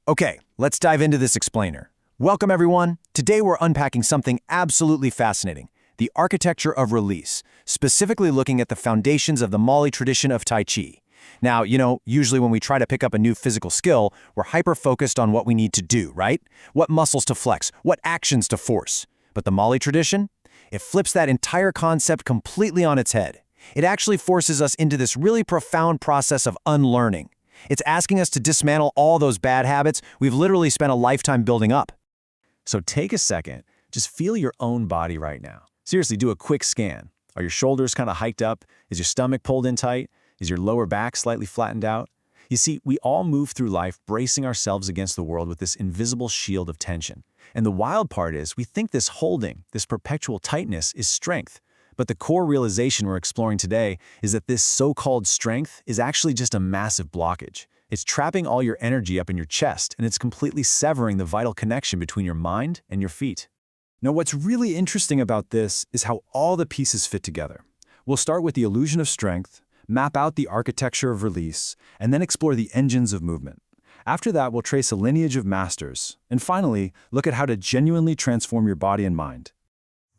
Okay, let's dive into this explainer. Welcome everyone. Today we're unpacking something absolutely fascinating, the architecture of release, specifically looking at the foundations of the Mali tradition of Tai Chi. Now, usually when we try to pick up a new physical skill, we're hyper-focused on what we need to do, right? What muscles to flex, what actions to force. But the Mali tradition? It flips that entire concept completely on its head. It actually forces us into this really profound process of unlearning. It's asking us to dismantle all those bad habits we've literally spent a lifetime building up. So take a second, just feel your own body right now. Seriously, do a quick scan. Are your shoulders kind of hiked up? Is your stomach pulled in tight? Is your lower back slightly flattened out? You see, we all move through life bracing ourselves against the world with this invisible shield of tension. And the wild part is, we think this holding, this perpetual tightness is strength. But the core realization we're exploring today is that this so-called strength is actually just a massive blockage. It's trapping all your energy up in your chest, and it's completely severing the vital connection between your mind and your feet. Now, what's really interesting about this is how all the pieces fit together. We'll start with the illusion of strength, map out the architecture of release, and then explore the engines of movement. After that, we'll trace a lineage of masters, and finally, look at how to genuinely transform your body and mind.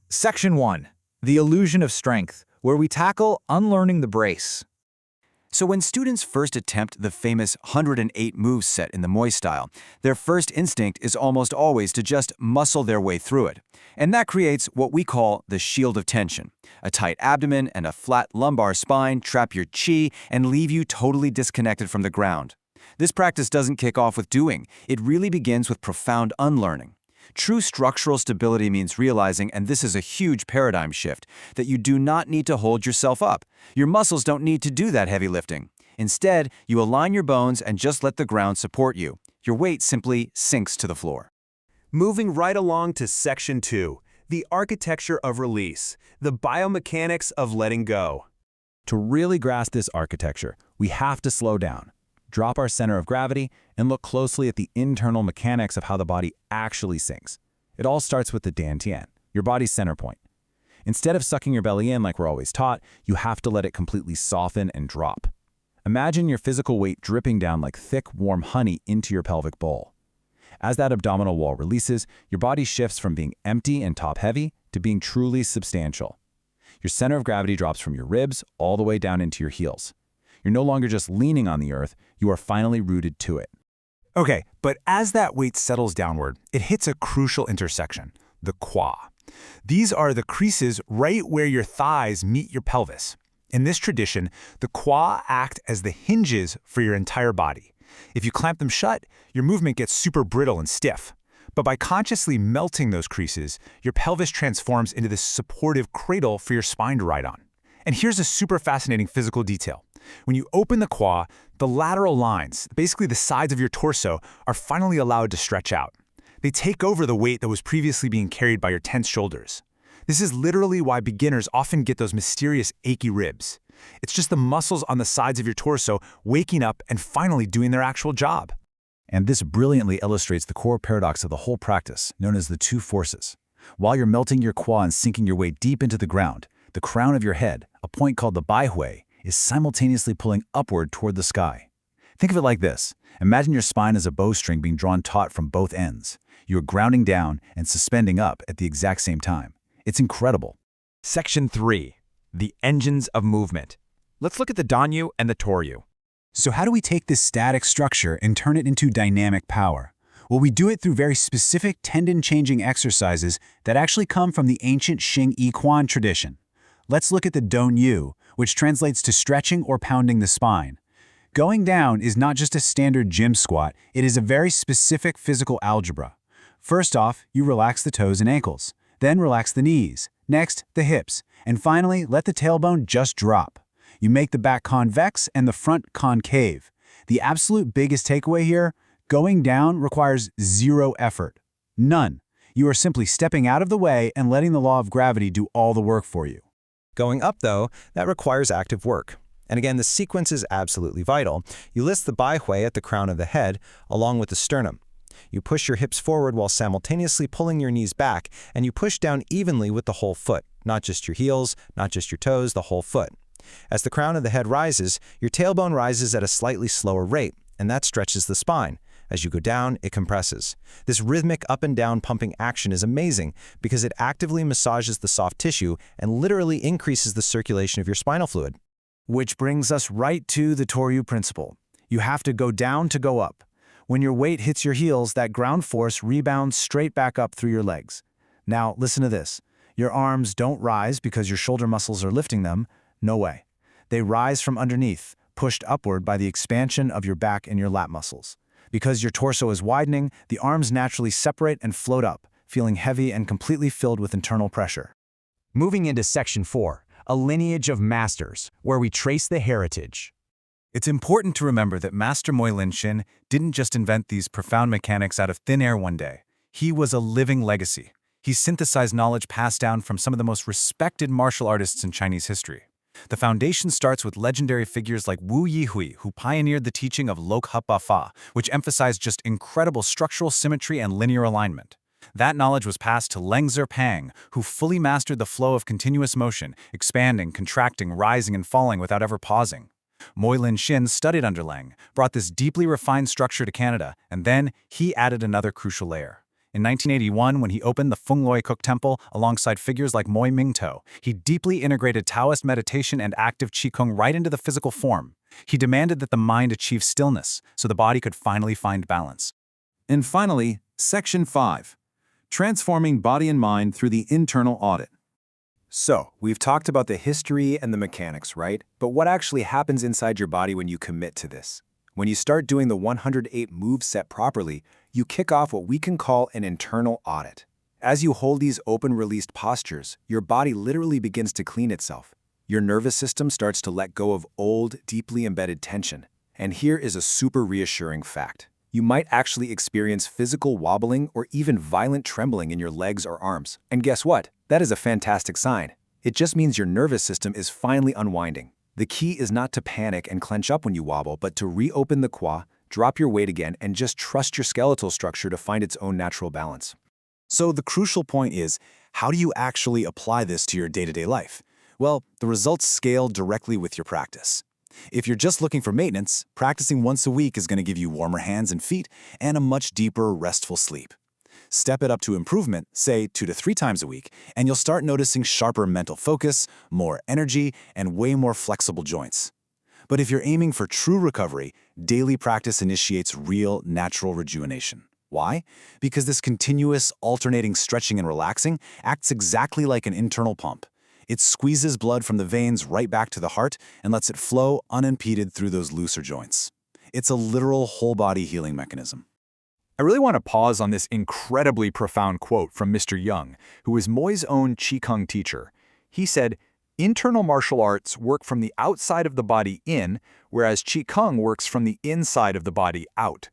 Section 1. The Illusion of Strength, where we tackle unlearning the brace. So when students first attempt the famous 108 moves set in the Muay style, their first instinct is almost always to just muscle their way through it. And that creates what we call the shield of tension. A tight abdomen and a flat lumbar spine trap your chi and leave you totally disconnected from the ground. This practice doesn't kick off with doing. It really begins with profound unlearning. True structural stability means realizing, and this is a huge paradigm shift, that you do not need to hold yourself up. Your muscles don't need to do that heavy lifting. Instead, you align your bones and just let the ground support you. Your weight simply sinks to the floor. Moving right along to Section 2, the architecture of release, the biomechanics of letting go. To really grasp this architecture, we have to slow down, drop our center of gravity, and look closely at the internal mechanics of how the body actually sinks. It all starts with the dantian, your body's center point. Instead of sucking your belly in like we're always taught, you have to let it completely soften and drop. Imagine your physical weight dripping down like thick, warm honey into your pelvic bowl. As that abdominal wall releases, your body shifts from being empty and top-heavy to being truly substantial. Your center of gravity drops from your ribs all the way down into your heels. You're no longer just leaning on the earth, you are finally rooted to it. Okay, but as that weight settles downward, it hits a crucial intersection, the quad. These are the creases right where your thighs meet your pelvis. In this tradition, the quad act as the hinges for your entire body. If you clamp them shut, your movement gets super brittle and stiff. But by consciously melting those creases, your pelvis transforms into this supportive cradle for your spine to ride on. And here's a super fascinating physical detail. When you open the quad, the lateral lines, basically the sides of your torso, are finally allowed to stretch out. They take over the weight that was previously being carried by your tense shoulders. This is literally why beginners often get those mysterious achy ribs. It's just the muscles on the sides of your torso waking up and finally doing their actual job. And this brilliantly illustrates the core paradox of the whole practice, known as the two forces. While you're melting your quad and sinking your weight deep into the ground, the crown of your head, a point called the baihui, is simultaneously pulling upward toward the sky. Think of it like this. Imagine your spine as a bowstring being drawn taut from both ends. You're grounding down and suspending up at the exact same time. It's incredible. Section 3. The Engines of Movement. Let's look at the Danyu and the Toryu. So how do we take this static structure and turn it into dynamic power? Well, we do it through very specific tendon-changing exercises that actually come from the ancient Xing Yi Quan tradition. Let's look at the Danyu, which translates to stretching or pounding the spine. Going down is not just a standard gym squat, it is a very specific physical algebra. First off, you relax the toes and ankles. Then relax the knees. Next, the hips. And finally, let the tailbone just drop. You make the back convex and the front concave. The absolute biggest takeaway here, going down requires zero effort. None. You are simply stepping out of the way and letting the law of gravity do all the work for you. Going up, though, that requires active work. And again, the sequence is absolutely vital. You lift the baihui at the crown of the head, along with the sternum. You push your hips forward while simultaneously pulling your knees back, and you push down evenly with the whole foot, not just your heels, not just your toes, the whole foot. As the crown of the head rises, your tailbone rises at a slightly slower rate, and that stretches the spine. As you go down, it compresses. This rhythmic up and down pumping action is amazing because it actively massages the soft tissue and literally increases the circulation of your spinal fluid. Which brings us right to the Toryu principle. You have to go down to go up. When your weight hits your heels, that ground force rebounds straight back up through your legs. Now, listen to this. Your arms don't rise because your shoulder muscles are lifting them. No way. They rise from underneath, pushed upward by the expansion of your back and your lat muscles. Because your torso is widening, the arms naturally separate and float up, feeling heavy and completely filled with internal pressure. Moving into Section 4, a lineage of masters, where we trace the heritage. It's important to remember that Master Moylin Shin didn't just invent these profound mechanics out of thin air one day. He was a living legacy. He synthesized knowledge passed down from some of the most respected martial artists in Chinese history. The foundation starts with legendary figures like Wu Yihui, who pioneered the teaching of Lok Hapa Fa, which emphasized just incredible structural symmetry and linear alignment. That knowledge was passed to Leng Zerpang, who fully mastered the flow of continuous motion, expanding, contracting, rising, and falling without ever pausing. Moylin Shin studied under Leng, brought this deeply refined structure to Canada, and then he added another crucial layer. In 1981, when he opened the Feng Loi Kuk Temple alongside figures like Moi Mingtou, he deeply integrated Taoist meditation and active Qigong right into the physical form. He demanded that the mind achieve stillness, so the body could finally find balance. And finally, Section 5. Transforming body and mind through the internal audit. So, we've talked about the history and the mechanics, right? But what actually happens inside your body when you commit to this? When you start doing the 108 move set properly, you kick off what we can call an internal audit. As you hold these open-released postures, your body literally begins to clean itself. Your nervous system starts to let go of old, deeply embedded tension. And here is a super reassuring fact. You might actually experience physical wobbling or even violent trembling in your legs or arms. And guess what? That is a fantastic sign. It just means your nervous system is finally unwinding. The key is not to panic and clench up when you wobble, but to reopen the qua, drop your weight again, and just trust your skeletal structure to find its own natural balance. So the crucial point is, how do you actually apply this to your day-to-day life? Well, the results scale directly with your practice. If you're just looking for maintenance, practicing once a week is going to give you warmer hands and feet and a much deeper, restful sleep. Step it up to improvement, say 2 to 3 times a week, and you'll start noticing sharper mental focus, more energy, and way more flexible joints. But if you're aiming for true recovery, daily practice initiates real, natural rejuvenation. Why? Because this continuous, alternating stretching and relaxing acts exactly like an internal pump. It squeezes blood from the veins right back to the heart and lets it flow unimpeded through those looser joints. It's a literal whole-body healing mechanism. I really want to pause on this incredibly profound quote from Mr. Young, who is Moi's own Qigong teacher. He said, "Internal martial arts work from the outside of the body in, whereas Qigong works from the inside of the body out."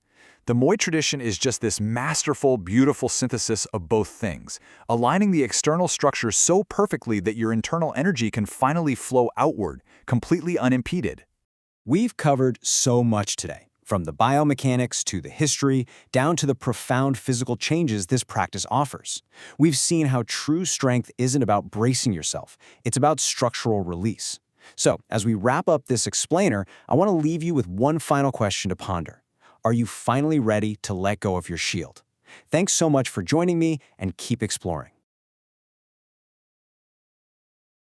The Moi tradition is just this masterful, beautiful synthesis of both things, aligning the external structure so perfectly that your internal energy can finally flow outward, completely unimpeded. We've covered so much today, from the biomechanics to the history, down to the profound physical changes this practice offers. We've seen how true strength isn't about bracing yourself, it's about structural release. So, as we wrap up this explainer, I want to leave you with one final question to ponder. Are you finally ready to let go of your shield? Thanks so much for joining me, and keep exploring.